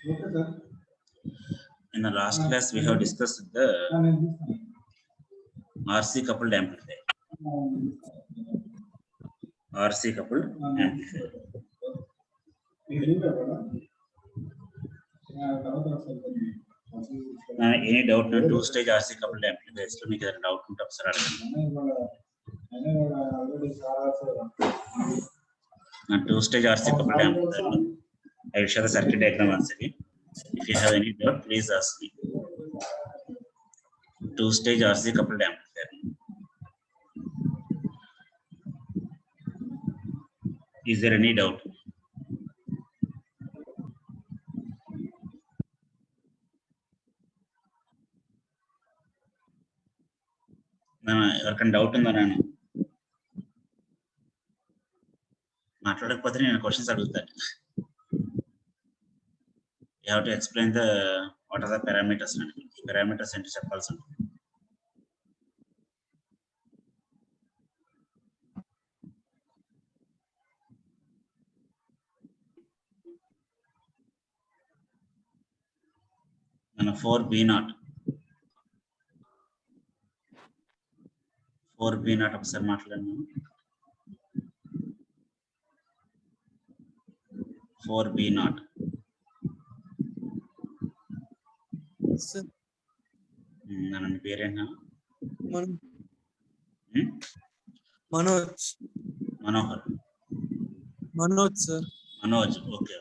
In the last class, we have discussed the RC coupled amplifier. RC coupled amplifier. Any doubt on two-stage RC coupled amplifiers? So, make a doubt on top, sir. Two-stage RC coupled amplifier. I will show the circuit diagram once again. If you have any doubt, please ask me. Two-stage RC coupled amplifier. Is there any doubt? ఎవరికైనా doubt ఉందా? నేను మాట్లాడకపోతే నేను questions అడుగుతాను. You have to explain what are the parameters. Parameters అంటే చెప్పాల్సి ఉంటుంది. మన 4B0 ఒకసారి మాట్లాడాను. 4B0 నన్ను పేరేనా? మనోజ్ సార్. మనోజ్. ఓకే.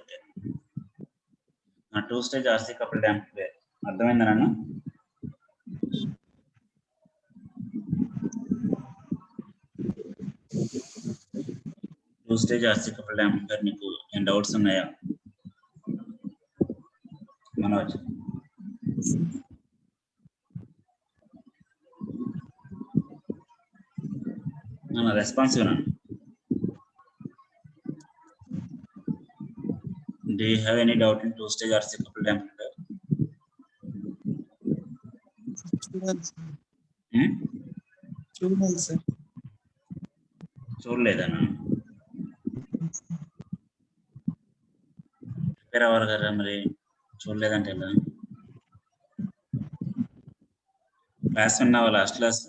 నా టూ-స్టేజ్ ఆర్సీ కపుల్డ్ యాంప్లిఫైయర్ అర్థమైందా నాన్న? టూ-స్టేజ్ ఆర్సీ కపుల్డ్ యాంప్లిఫైయర్ మీకు ఏం డౌట్స్ ఉన్నాయా మనోజ్? రెస్పాన్సివ్ నాన్న. Do you have any doubt in two-stage RC coupled amplifier? చూడాలి సార్. చూడలేదా? ప్రిపేర్ అవ్వాలి కదా మరి. చూడలేదంటే ఎలా? క్లాస్ విన్నావా? Last class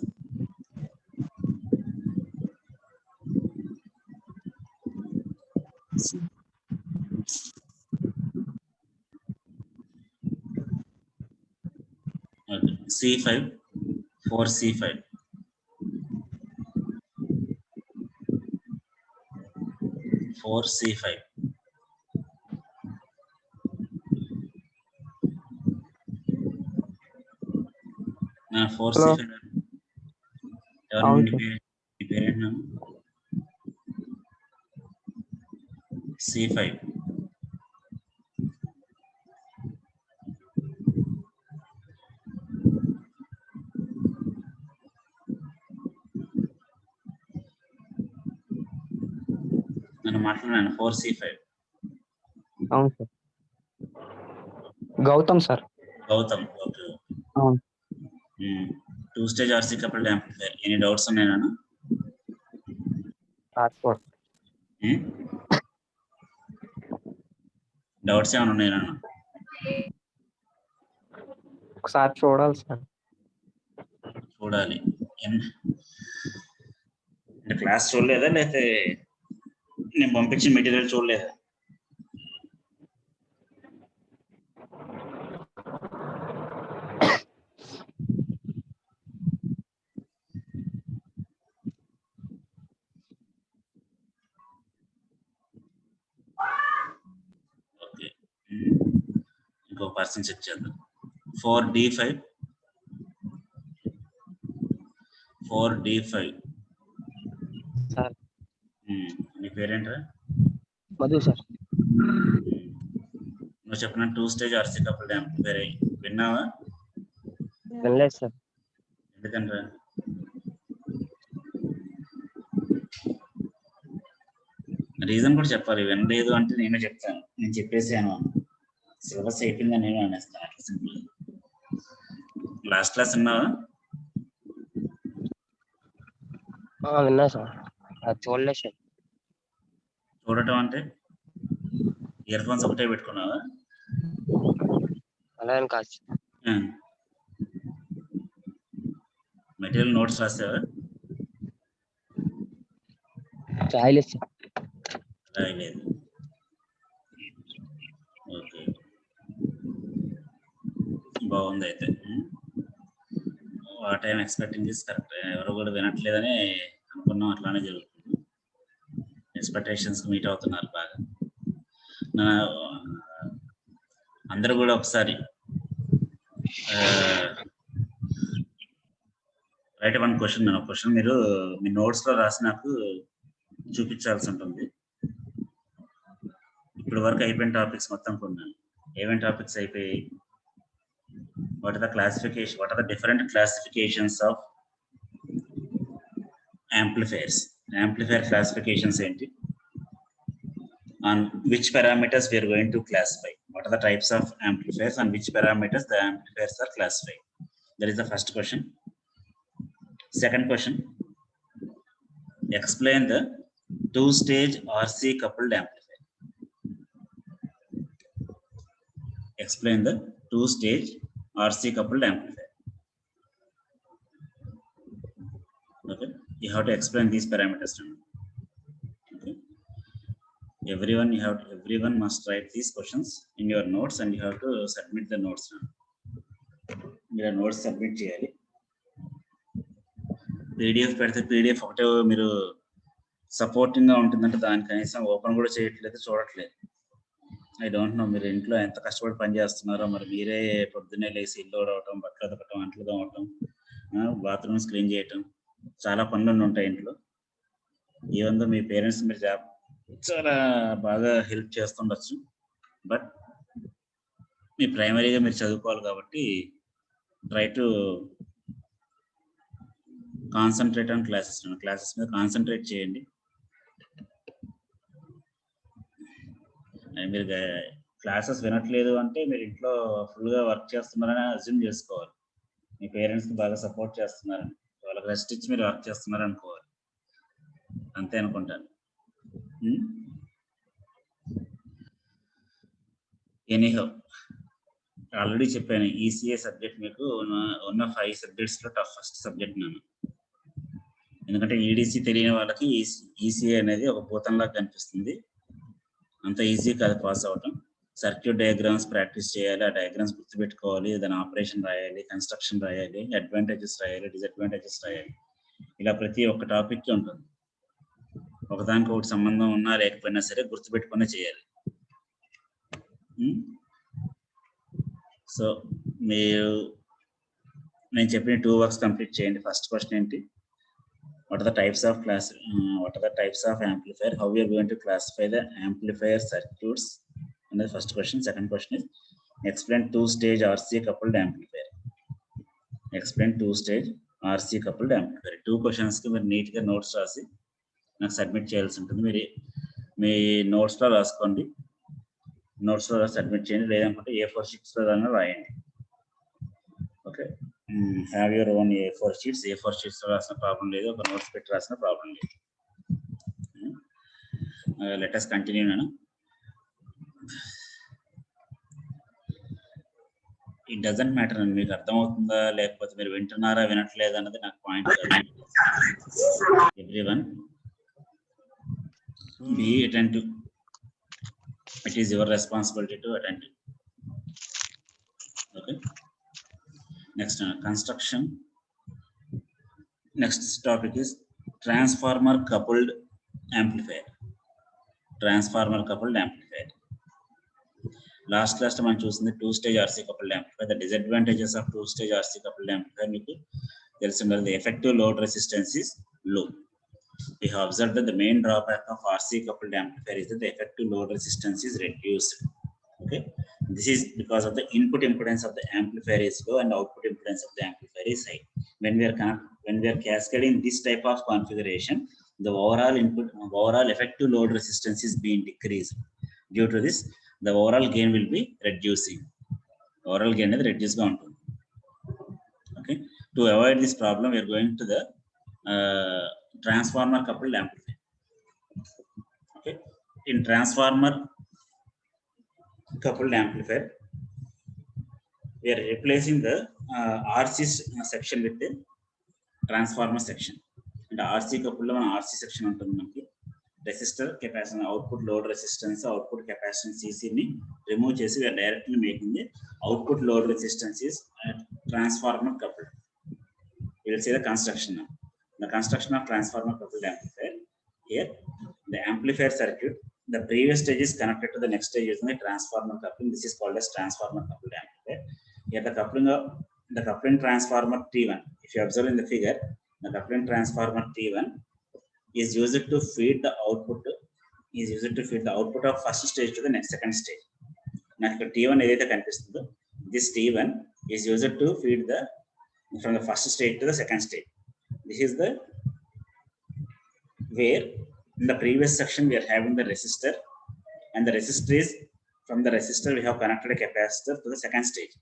C5 4C5 4C5 4C5 పేరేంటి? C5 నన్ను మాట్లాడాను. 4C5. అవును sir. Gautam sir. Gautam. Okay. అవును. Two stage RC coupled amplifier. Any doubts ఉన్నాయా నాన్న? డౌట్స్ ఏమైనా ఉన్నాయా నాన్న? ఒకసారి చూడాలి సార్. చూడాలి అంటే క్లాస్ చూడలేదా, లేకపోతే నేను పంపించిన మెటీరియల్ చూడలేదా? ఓకే. ఇంకో పర్సన్ చెక్ చేద్దాం. 4D5 sir. నీ పేరేంట్రా? మధు సార్. నువ్వు చెప్పిన టూ-స్టేజ్ ఆర్సీ కపుల్డ్ యాంప్లిఫైయర్ విన్నావా? వినలేదు సార్. ఎందుకంటే రీజన్ కూడా చెప్పాలి. వినలేదు అంటే నేనే చెప్తాను. నేను చెప్పేసాను సిలబస్ అయిపోయిందని నేను అనేస్తాను. అట్లా సింపుల్. లాస్ట్ క్లాస్ విన్నావా? విన్నా సార్. చూడలేదు సార్. చూడటం అంటే ఇయర్ ఫోన్స్ ఒకటే పెట్టుకున్నావా? అలా అని కాదు సార్. Material notes రాసావా? రాయలేదు సార్. రాయలేదు. ఓకే, బాగుంది అయితే. What I'm expecting this correct. ఎవరు కూడా వినట్లేదని అనుకున్నాం, అట్లానే జరుగుతుంది. ఎక్స్పెక్టేషన్స్ మీట్ అవుతున్నారు బాగా. అందరూ కూడా ఒకసారి రైట్ వన్ క్వశ్చన్. నేను క్వశ్చన్ మీరు మీ నోట్స్ లో రాసి నాకు చూపించాల్సి ఉంటుంది. ఇప్పటి వరకు అయిపోయిన టాపిక్స్ మొత్తం కొన్నాను. ఏమేమి టాపిక్స్ అయిపోయి, what are the classification, what are the different classifications of amplifiers. Amplifier classifications ఏంటి, on which parameters we are going to classify, what are the types of amplifiers, on which parameters the amplifiers are classified. That is the first question. Second question, explain the two-stage RC coupled amplifier. Explain the two-stage RC coupled amplifier. Okay, you have to explain these parameters to me. Okay, everyone must write these questions in your notes and you have to submit the notes now. మీరు notes submit చేయాలి. PDF పెడితే PDF ఒకటే మీరు supporting గా ఉంటుందంటే దాని కనీసం open కూడా చేయట్లేదు, చూడట్లేదు. ఐ డోంట్ నో మీరు ఇంట్లో ఎంత కష్టపడి పని చేస్తున్నారో. మరి మీరే పొద్దున్నే లేసి ఇల్లు అవటం, బట్టలు తొక్కటం, అంట్లు తోమటం, బాత్రూమ్స్ క్లీన్ చేయటం, చాలా పనులు ఉంటాయి ఇంట్లో. ఈవెన్ మీ పేరెంట్స్ మీరు చాలా బాగా హెల్ప్ చేస్తుండొచ్చు, బట్ మీ ప్రైమరీగా మీరు చదువుకోవాలి కాబట్టి try to concentrate on classes. Classes మీద కాన్సన్ట్రేట్ చేయండి. మీరు క్లాసెస్ వినట్లేదు అంటే మీరు ఇంట్లో ఫుల్గా వర్క్ చేస్తున్నారని అజ్యూమ్ చేసుకోవాలి. మీ పేరెంట్స్కి బాగా సపోర్ట్ చేస్తున్నారని, వాళ్ళకి రెస్ట్ ఇచ్చి మీరు వర్క్ చేస్తున్నారు అనుకోవాలి. అంతే అనుకుంటాను. ఎనీహౌ, ఆల్రెడీ చెప్పాను, ఈసీఏ సబ్జెక్ట్ మీకు ఉన్న 5 సబ్జెక్ట్స్లో టఫెస్ట్ సబ్జెక్ట్ నేను. ఎందుకంటే ఈడీసీ తెలియని వాళ్ళకి ఈసీఏ అనేది ఒక భూతంలాగా కనిపిస్తుంది. అంత ఈజీ కాదు పాస్ అవటం. సర్క్యూట్ డయాగ్రామ్స్ ప్రాక్టీస్ చేయాలి, ఆ డయాగ్రామ్స్ గుర్తుపెట్టుకోవాలి, దాని ఆపరేషన్ రాయాలి, కన్స్ట్రక్షన్ రాయాలి, అడ్వాంటేజెస్ రాయాలి, డిసడ్వాంటేజెస్ రాయాలి. ఇలా ప్రతి ఒక్క టాపిక్ ఉంటుంది. ఒకదానికి ఒకటి సంబంధం ఉన్నా లేకపోయినా సరే గుర్తుపెట్టుకునే చేయాలి. సో మీరు నేను చెప్పిన 2 వర్క్స్ కంప్లీట్ చేయండి. ఫస్ట్ క్వశ్చన్ ఏంటి, what are the types of amplifier, how we are going to classify the amplifier circuits, and the first question. Second question is explain two-stage RC coupled amplifier. Explain two-stage RC coupled amplifier. 2 questions కి మీరు neat గా notes రాసి నాకు submit చేయాల్సి ఉంటుంది. మీరు మీ notes లో రాసుకోండి, నోట్స్ లో సబ్మిట్ చేయండి, లేదనుకుంటే A4 షీట్స్ లో రాయండి. Okay, have your own A4 sheets. A4 sheets లో రాసిన ప్రాబ్లం లేదు, ఒక నోట్స్ పెట్టి రాసిన ప్రాబ్లం లేదు. Let us continue. నేను ఇట్ డజంట్ మ్యాటర్ అండి, మీకు అర్థమవుతుందా లేకపోతే మీరు వింటున్నారా వినట్లేదు అన్నది నాకు పాయింట్ కాదు. Everyone be attentive. It is your responsibility to attend. Okay, next construction. Next topic is transformer coupled amplifier. Transformer coupled amplifier. Last class మనం చూసింది 2-stage RC coupled amplifier. The disadvantages of 2-stage RC coupled amplifier మీకు తెలిసి ఉండాలి. The effective load resistance is low. We have observed that the main drawback of RC coupled amplifier is that the effective load resistance is reduced. Okay, this is because of the input impedance of the amplifier is low and output impedance of the amplifier is high. When we are cascading this type of configuration, the overall effective load resistance is being decreased. Due to this, the overall gain will be reducing. Overall gain is reduced ga untundi. Okay, to avoid this problem, we are going to the transformer coupled amplifier. Okay, in transformer coupled amplifier, we are replacing the RC section with the transformer section. And RC coupled one RC section ఉంటుంది మనకి. Resistor capacitance, output load resistance, output capacitance CC ni remove chesi we are directly making the output load resistance is transformer coupled. We will see the construction now. The construction of transformer coupled amplifier. Here the amplifier circuit, the previous stage is connected to the next stage using the transformer coupling. This is called as transformer coupled amplifier. Here the coupling transformer T1, if you observe in the figure, the coupling transformer T1 is used to feed the output of first stage to the next second stage. Now T1 ఏదైతే కనిపిస్తుందో, this T1 is used to feed from the first stage to the second stage. This is the where in the previous section we are having the resistor, and the resistor is from the resistor we have connected a capacitor to the second stage.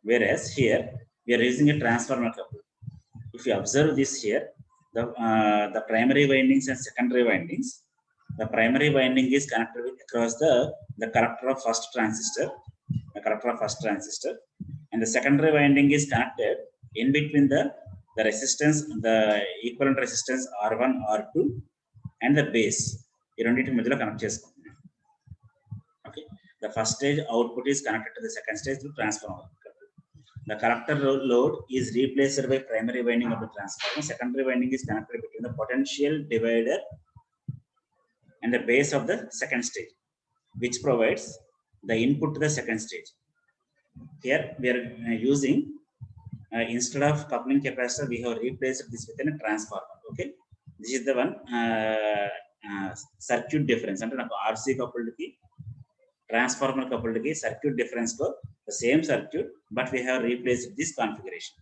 Whereas here we are using a transformer couple. If you observe this here, the primary windings and secondary windings, the primary winding is connected with across the collector of first transistor, and the secondary winding is connected in between the resistance, the equivalent resistance R1, R2, and the base. ఈ రెండింటి మధ్యలో connect చేసుకుంటున్నాం. Okay, the first stage output is connected to the second stage through transformer. The collector load is replaced by primary winding of the transformer. Secondary winding is connected between the potential divider and the base of the second stage, which provides the input to the second stage. Here we are using instead of coupling capacitor, we have replaced this with a transformer. Okay, this is the one circuit difference. అంటే నాకు RC coupled ki transformer coupled ki circuit difference ko the same circuit, but we have replaced this configuration.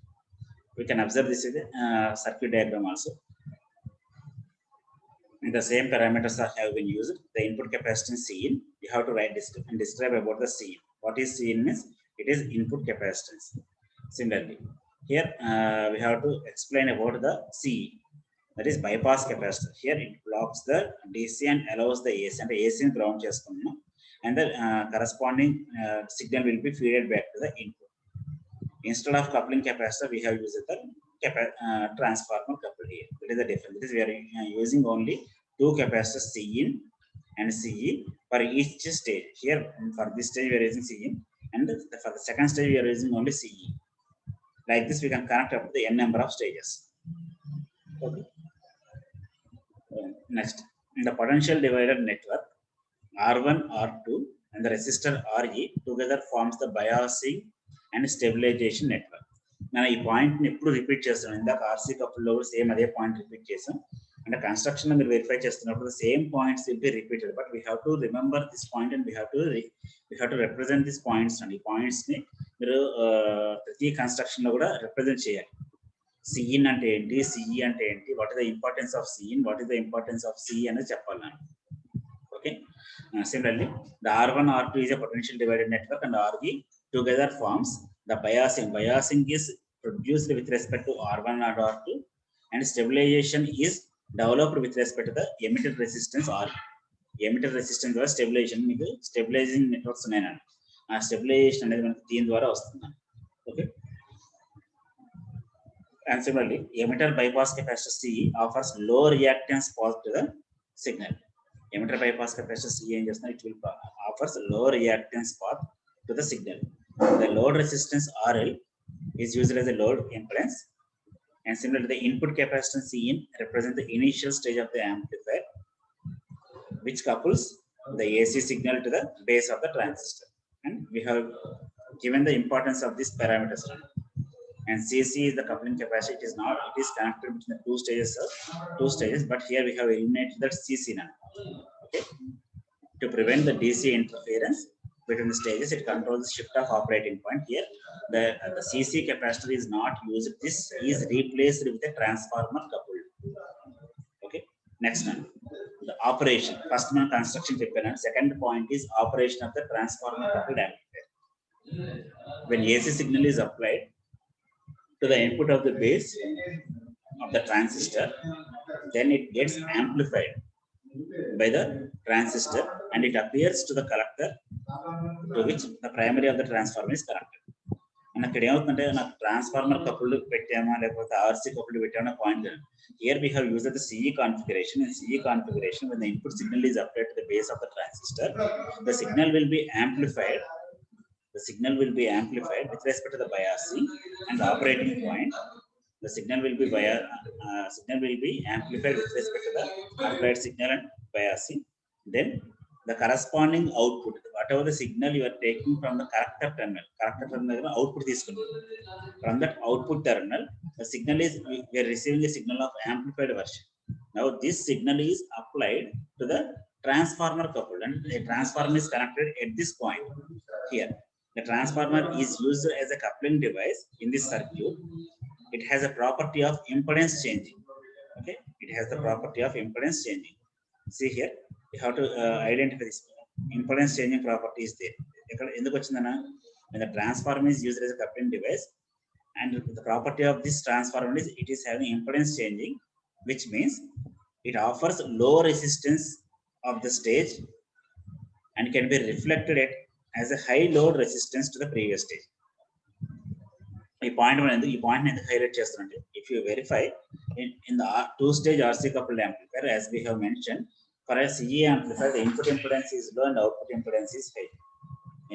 We can observe this is the circuit diagram also. And the same parameters have been used. The input capacitance Cin, we have to write and describe about the Cin. What is Cin means? It is input capacitance. Similarly, here we have to explain about the C, that is bypass capacitor. Here it blocks the DC and allows the AC, and the AC is ground చేసుకున్నాం, and the corresponding signal will be fed back to the input. Instead of coupling capacitor, we have used the transformer coupled here. That is the difference. That is we are using only two capacitors Cin and Ce for each stage. Here for this stage we are using Cin, and for the second stage we are using only Ce. Like this we can connect up to the n number of stages. Okay. Next, in the potential divider network, R1, R2 and the resistor Re together forms the biasing and stabilization network. Now ఈ point ని ఎప్పుడు repeat చేస్తాను, ఇందాక RC couple లో same అదే point repeat చేసాం. అంటే construction లో మీరు వెరిఫై చేస్తున్నప్పుడు same points will be repeated, but we have to remember this point and we have to represent this points అండి. ఈ పాయింట్స్ ని మీరు ప్రతి కన్స్ట్రక్షన్ లో కూడా రిప్రజెంట్ చేయాలి. Cin అంటే ఏంటి, Ce అంటే ఏంటి, what is the importance of Cin, what is the importance of Ce అనేది చెప్పాలి నాకు. Okay, similarly the R1 R2 is a potential divided network and Re together forms the biasing. Biasing is produced with respect to R1 and R2, and stabilization is developed with respect to the emitted resistance Re. Emitted resistance ద్వారా stabilisation, మీకు stabilising networks ఉన్నాయనండి, ఆ stabilisation అనేది మనకి దీని ద్వారా వస్తుంది. Okay, and similarly emitter bypass capacitor Ce offers low reactance path to the signal. Emitter bypass capacitor Ce ఏం చేస్తున్నా, it will offers low reactance path to the signal. The load resistance RL is used as a load impedance, and similarly the input capacitance Cin represents the initial stage of the amplifier, which couples the AC signal to the base of the transistor. And we have given the importance of these parameters. And Cc is the coupling capacity. It is not, it is connected between the two stages, but here we have eliminated that Cc now. Okay, to prevent the DC interference between the stages, it controls the shift of operating point. Here the Cc capacitor is not used, this is replaced with a transformer coupled. Okay, next one, the operation. First one construction చెప్పాను, second point is operation of the transformer coupled amplifier. When AC signal is applied to the input of the base of the transistor, then it gets amplified by the transistor and it appears to the collector to which the primary of the transformer is connected. నాకు ఇక్కడ ఏమవుతుందంటే నాకు transformer coupled పెట్టామా లేకపోతే RC coupled పెట్టామా point. Here we have used the CE configuration. In CE configuration, when the input signal is applied to the base of the transistor, the signal will be amplified. The signal will be amplified with respect to the biasing and the operating point. The signal will be amplified with respect to the applied signal and biasing. Then the corresponding output, whatever the signal you are taking from the corrector terminal output is from that output terminal, the signal is we are receiving a signal of amplified version. Now this signal is applied to the transformer coupled, and a transformer is connected at this point here. The transformer is used as a coupling device in this circuit. It has a property of impedance changing. Okay, it has the property of impedance changing. See here, you have to identify this impedance changing property is there. When the transformer is used as a coupling device, and the property of this transformer is it is having impedance changing, which means it offers low resistance of the stage and can be reflected as a high load resistance to the previous stage. ఈ point ఎందుకు highlight చేస్తానంటే, if you verify in the two-stage RC coupled amplifier, as we have mentioned, for a CE amplifier, the input impedance is low and output impedance is high.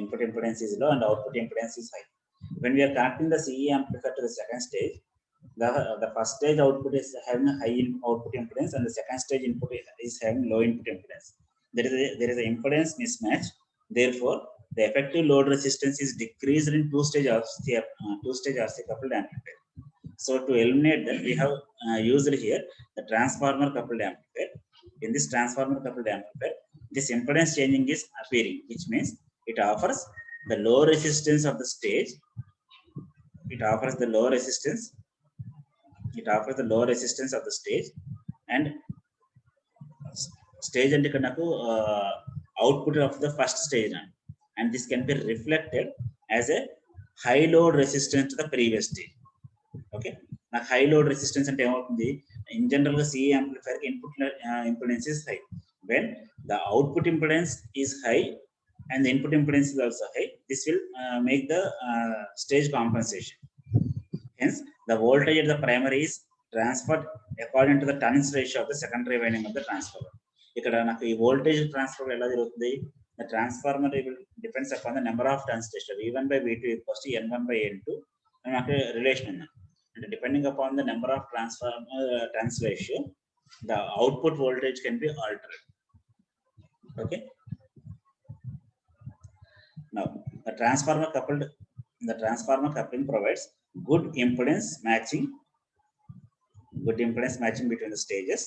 Input impedance is low and output impedance is high. When we are connecting the CE amplifier to the second stage, the first stage output is having a high output impedance and the second stage input is having low input impedance. There is an impedance mismatch. Therefore, the effective load resistance is decreased in two-stage RC coupled amplifier. So to eliminate that, we have used here the transformer coupled amplifier. In this transformer coupled amplifier, this impedance changing is appearing, which means it offers the low resistance of the stage. It offers the low resistance. It offers the low resistance of the stage, and stage and output of the first stage, and this can be reflected as a high load resistance to the previous stage. Okay, now high load resistance and in general CE amplifier input impedance is high. When the output impedance is high and the input impedance is also high, this will make the stage compensation. Hence, the voltage at the primary is transferred according to the turns ratio of the secondary winding of the transformer. ఇక్కడ నాకు ఈ voltage transfer ఎలా జరుగుతుంది? The transformer depends upon the number of turns ratio. V1 by V2 equals to N1 by N2. And నాకు relation ఉంది. And depending upon the number of transformer turns ratio, the output voltage can be altered. Okay. Now, the transformer coupling provides good impedance matching between the stages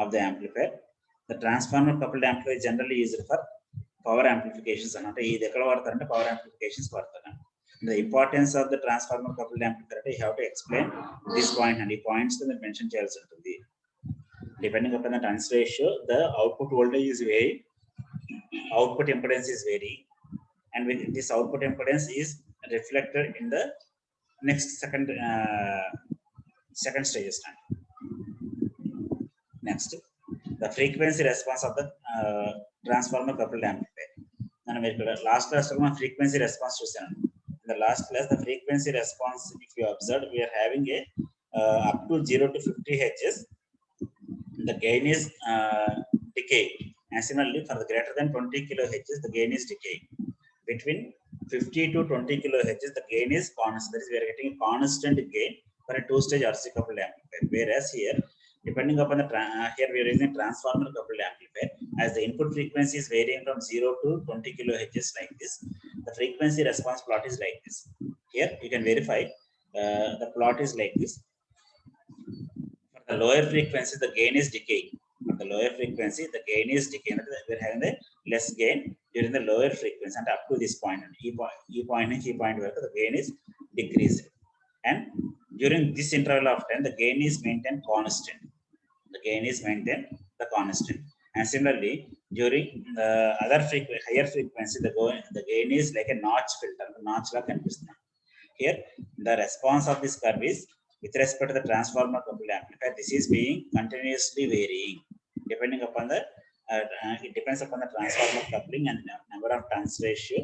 of the amplifier. The transformer coupled amplifier is generally used for power amplifications. Power amplifications. The importance of the transformer coupled amplifier, you have to explain this point, and the points that mentioned depending upon the turns ratio, the output voltage is varying, output impedance is varying, and with this output impedance is reflected in the next second stage stand. Next, the frequency response of the transformer coupled amplifier. Last class frequency response చూసాను. In the last class, the frequency response, if you observe, we are having a up to 0 to 50 Hz. The gain is decaying. And similarly, for the greater than 20 kHz, the gain is decaying. Between 50 to 20 kHz, the gain is constant. That is, we are getting a constant gain for a two-stage RC coupled amplifier. Whereas here, depending upon the here we are using transformer coupled amplifier, as the input frequency is varying from 0 to 20 kHz like this, the frequency response plot is like this. Here you can verify the plot is like this. For the lower frequency, the gain is decaying. For the lower frequency, the gain is decaying. We are having the less gain during the lower frequency, and up to this point, and key point where the gain is decreased. And during this interval of time, the gain is maintained constant. The gain is maintained the constant. And similarly, during the other higher frequency, the gain is like a notch filter. The notch la kanipistundi. Here, the response of this curve is with respect to the transformer coupled amplifier. This is being continuously varying, depending upon the it depends upon the transformer coupling and the number of turns ratio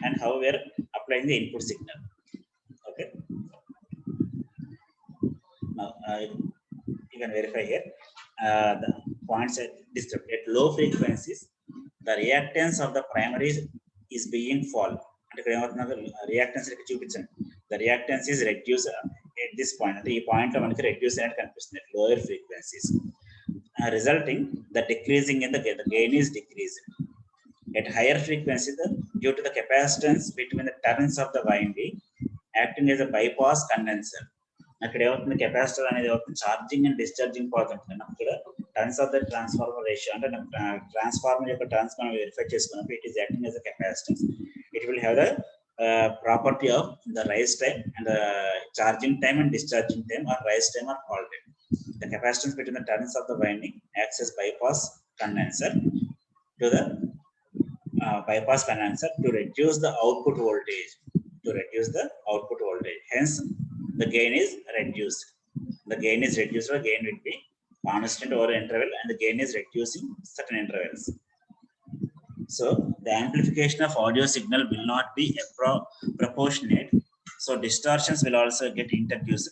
and how we are applying the input signal. you can verify here. The points are disturbed at low frequencies. The reactance of the primary is being fall. అంటే ఇక్కడ ఏమవుతుందంటే reactance ఇక్కడ చూపించండి. The reactance is reduced at this point. అంటే ఈ point లో మనకి reduce అయినట్టు కనిపిస్తుంది at lower frequencies. Resulting the decreasing in the gain is decreased. At higher frequency, due to the capacitance between the turns of the winding acting as a bypass condenser. అక్కడ ఏమవుతుంది capacitor అనేది ఏమవుతుంది charging and discharging part ఉంటుంది. అక్కడ turns of the transformer ratio అంటే transformer యొక్క turns మనం verify చేసుకున్నప్పుడు it is acting as a capacitance. It will have the property of the rise time and charging time and discharging time or rise time or fall time. The capacitance between the turns of the winding acts as bypass condenser to the bypass condenser to reduce the output voltage. Hence the gain is reduced. The gain is reduced, or gain will be constant over interval, and the gain is reducing certain intervals. So the amplification of audio signal will not be proportionate. So distortions will also get introduced,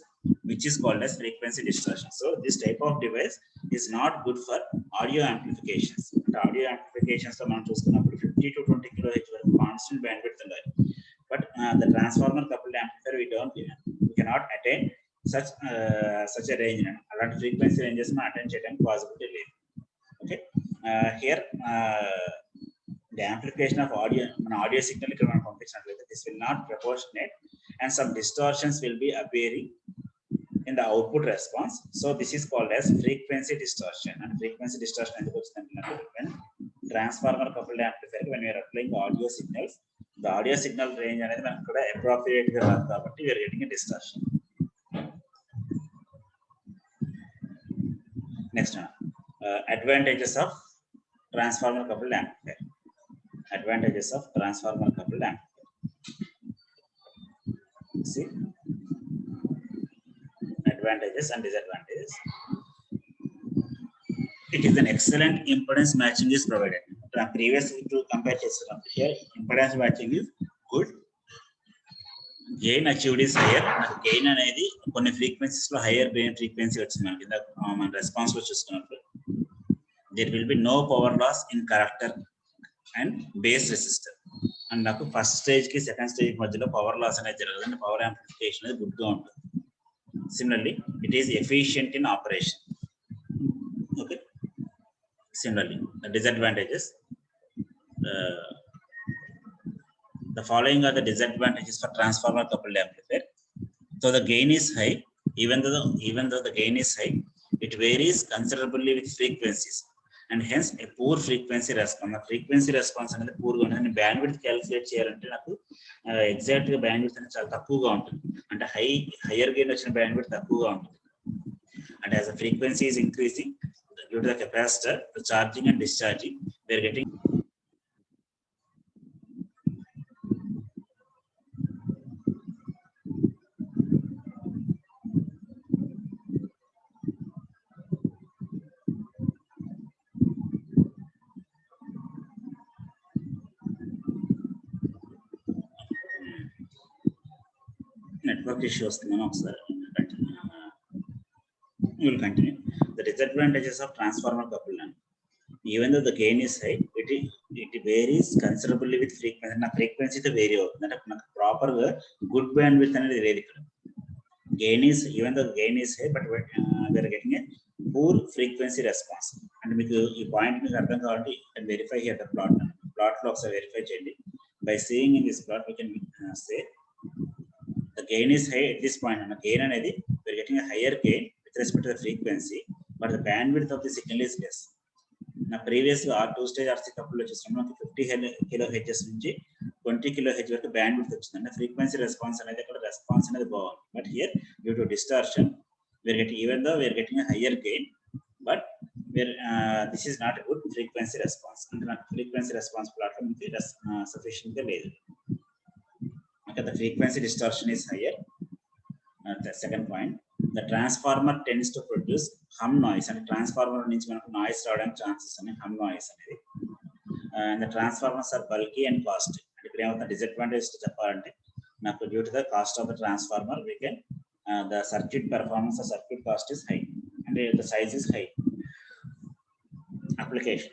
which is called as frequency distortion. So this type of device is not good for audio amplifications. Audio amplifications lo మనం చూస్తున్నప్పుడు 50 to 20 kHz వరకు constant bandwidth ఉండాలి. But the transformer coupled amplifier we cannot attain such a range. అలాంటి frequency ranges మనం attain చేయడానికి possibility లేదు. Okay, here the amplification of audio, మన audio signal ఇక్కడ మనం పంపించినట్లయితే this will not proportionate and some distortions will be appearing in the output response. So this is called as frequency distortion. And frequency distortion ఎందుకు వస్తుందంటే when transformer coupled amplifier when we are applying audio signals, the audio signal range అనేది మనకు కూడా appropriate గా రాదు కాబట్టి we are getting a distortion. Next one, advantages of transformer coupled amplifier. Advantages of transformer coupled amplifier. See, advantages and disadvantages. It is an excellent impedance matching is provided. Previously to compare here, impedance matching is good. Gain achieved is higher. Gain అనేది కొన్ని frequencies లో higher gain frequency వచ్చింది మనకి మన response లో చూసుకున్నప్పుడు. There will be no power loss in character and base resistor. And నాకు first stage కి సెకండ్ స్టేజ్ మధ్యలో పవర్ లాస్ అనేది జరగదు అండ్ పవర్ యాంప్లిఫికేషన్ అనేది గుడ్ గా ఉంటుంది. Similarly, it is efficient in operation. Okay. Similarly, the disadvantages. The following are the disadvantages for transformer coupled amplifier. So the gain is high. Even though the gain is high, it varies considerably with frequencies, and hence a poor frequency response. The frequency response అనేది పూర్గా ఉంటుంది. Bandwidth calculate చేయాలంటే నాకు exact గా bandwidth అనేది చాలా తక్కువగా ఉంటుంది. అంటే హైయర్ గెయిన్ వచ్చిన బ్యాండ్విడ్త్ తక్కువగా ఉంటుంది. And as the frequency is increasing due to the capacitor, the charging and discharging, we are getting network issues. We will continue. The disadvantages of transformer coupled amp. Even though the gain is high, it varies considerably with frequency. Na frequency to vary avutund ante naku proper good bandwidth anedi లేదు ఇక్కడ. Gain is, even though gain is high, but we are getting a poor frequency response. And మీకు ఈ point మీకు అర్థం కావాలంటే you can verify here the plot లో ఒకసారి verify చేయండి. By seeing in this plot we can say the gain is high at this point. And gain anedi we are getting a higher gain with respect to the frequency, but the bandwidth of the signal is less. నా previous గా R2 stage RC couple లో చూస్తున్నాం 50 kHz నుంచి 20 kHz వరకు bandwidth వచ్చింది. అంటే frequency response అనేది అక్కడ రెస్పాన్స్ అనేది బాగుంది. But here due to distortion we are getting, even though we are getting a higher gain, but this is not a good frequency response. అంటే నాకు ఫ్రీక్వెన్సీ రెస్పాన్స్ ప్లాట్ లో మనకి సఫిషియెంట్ గా లేదు. Okay, the frequency distortion is higher. The second point, the transformer tends to produce hum noise. And transformer నుంచి మనకు noise రావడానికి chances ఉన్నాయి, hum noise అనేది. And the transformers are bulky and costly. అంటే ఇక్కడ ఏమవుతుంది డిసడ్వాంటేజ్ చెప్పాలంటే నాకు due to the cost of the transformer we can the circuit performance or circuit cost is high and the size is high. Application.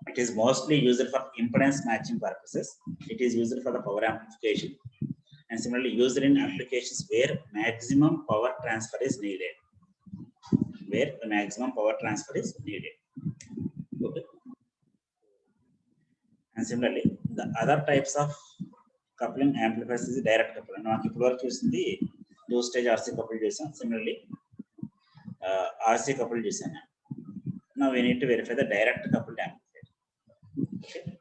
It is mostly used for impedance matching purposes. It is used for the power amplification and similarly used in applications where maximum power transfer is needed. Where the maximum power transfer is needed. Okay. And similarly, the other types of coupling amplifiers is direct coupling. Now, if you are choosing the two-stage RC coupled design, similarly, RC coupled design. Now we need to verify the direct coupled amplifier. Okay.